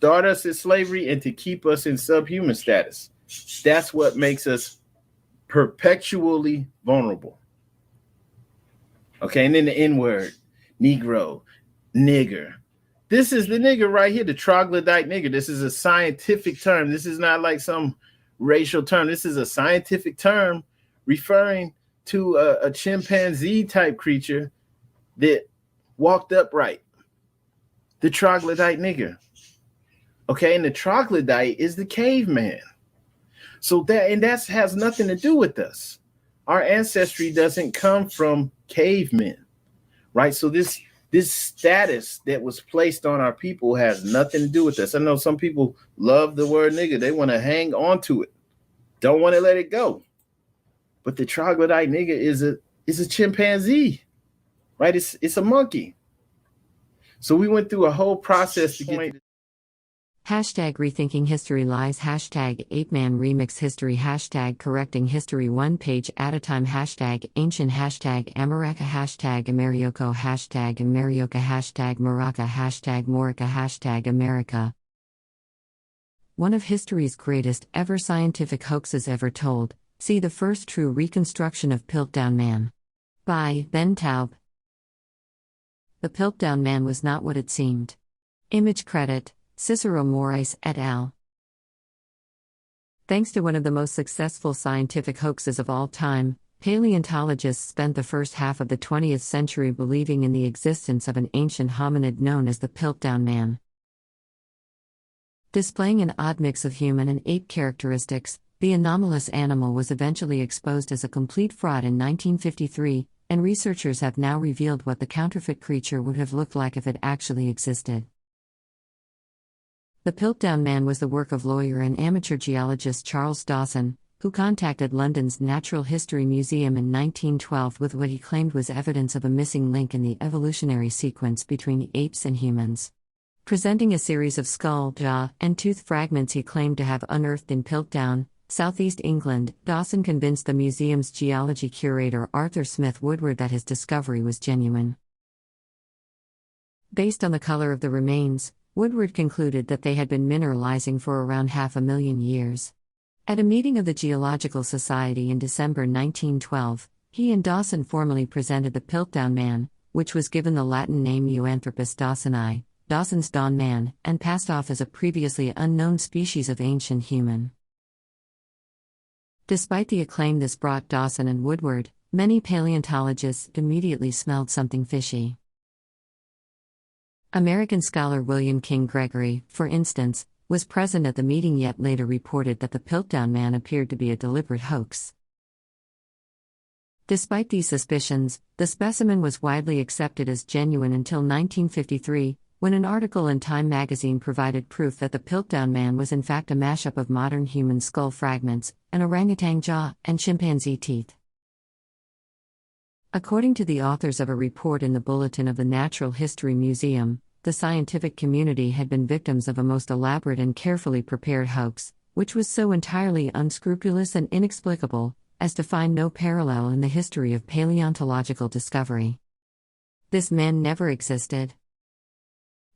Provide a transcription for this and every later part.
start us in slavery and to keep us in subhuman status. That's what makes us perpetually vulnerable. Okay, and then the N word, Negro, nigger. This is the nigger right here, the troglodyte nigger. This is a scientific term. This is not like some racial term. This is a scientific term referring to a chimpanzee type creature that walked upright. The troglodyte nigger. Okay, and the troglodyte is the caveman. So that has nothing to do with us. Our ancestry doesn't come from cavemen, right? So this status that was placed on our people has nothing to do with us. I know some people love the word nigger. They want to hang on to it. Don't want to let it go. But the troglodyte nigger is a chimpanzee, right? It's a monkey. So we went through a whole process to get Hashtag rethinking history lies. Hashtag ApeMan remix history. Hashtag correcting history one page at a time. Hashtag ancient. Hashtag America. Hashtag Amerioco. Hashtag Amerioca. Hashtag Maraca. Hashtag Morica. Hashtag America. One of history's greatest ever scientific hoaxes ever told. See the first true reconstruction of Piltdown Man. By Ben Taub. The Piltdown Man was not what it seemed. Image credit, Cicero Moraes et al. Thanks to one of the most successful scientific hoaxes of all time, paleontologists spent the first half of the 20th century believing in the existence of an ancient hominid known as the Piltdown Man. Displaying an odd mix of human and ape characteristics, the anomalous animal was eventually exposed as a complete fraud in 1953, and researchers have now revealed what the counterfeit creature would have looked like if it actually existed. The Piltdown Man was the work of lawyer and amateur geologist Charles Dawson, who contacted London's Natural History Museum in 1912 with what he claimed was evidence of a missing link in the evolutionary sequence between apes and humans. Presenting a series of skull, jaw, and tooth fragments he claimed to have unearthed in Piltdown, southeast England, Dawson convinced the museum's geology curator Arthur Smith Woodward that his discovery was genuine. Based on the color of the remains, Woodward concluded that they had been mineralizing for around 500,000 years. At a meeting of the Geological Society in December 1912, he and Dawson formally presented the Piltdown Man, which was given the Latin name Eoanthropus dawsoni, Dawson's Dawn Man, and passed off as a previously unknown species of ancient human. Despite the acclaim this brought Dawson and Woodward, many paleontologists immediately smelled something fishy. American scholar William King Gregory, for instance, was present at the meeting yet later reported that the Piltdown Man appeared to be a deliberate hoax. Despite these suspicions, the specimen was widely accepted as genuine until 1953, when an article in Time magazine provided proof that the Piltdown Man was in fact a mashup of modern human skull fragments, an orangutan jaw, and chimpanzee teeth. According to the authors of a report in the Bulletin of the Natural History Museum, the scientific community had been victims of a most elaborate and carefully prepared hoax, which was so entirely unscrupulous and inexplicable, as to find no parallel in the history of paleontological discovery. This man never existed.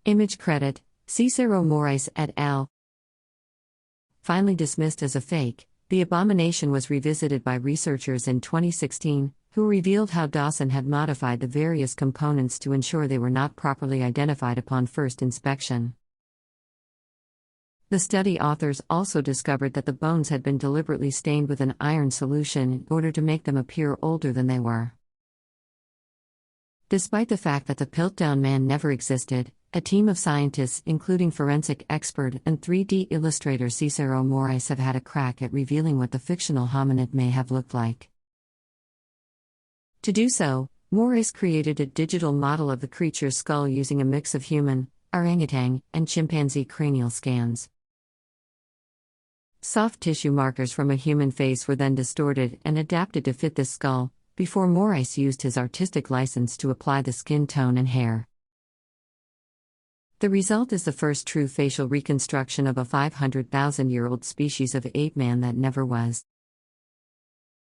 Image credit, Cicero Moraes et al. Finally dismissed as a fake, the abomination was revisited by researchers in 2016, who revealed how Dawson had modified the various components to ensure they were not properly identified upon first inspection. The study authors also discovered that the bones had been deliberately stained with an iron solution in order to make them appear older than they were. Despite the fact that the Piltdown Man never existed, a team of scientists, including forensic expert and 3D illustrator Cicero Moraes, have had a crack at revealing what the fictional hominid may have looked like. To do so, Moraes created a digital model of the creature's skull using a mix of human, orangutan, and chimpanzee cranial scans. Soft tissue markers from a human face were then distorted and adapted to fit this skull, before Moraes used his artistic license to apply the skin tone and hair. The result is the first true facial reconstruction of a 500,000-year-old species of ape man that never was.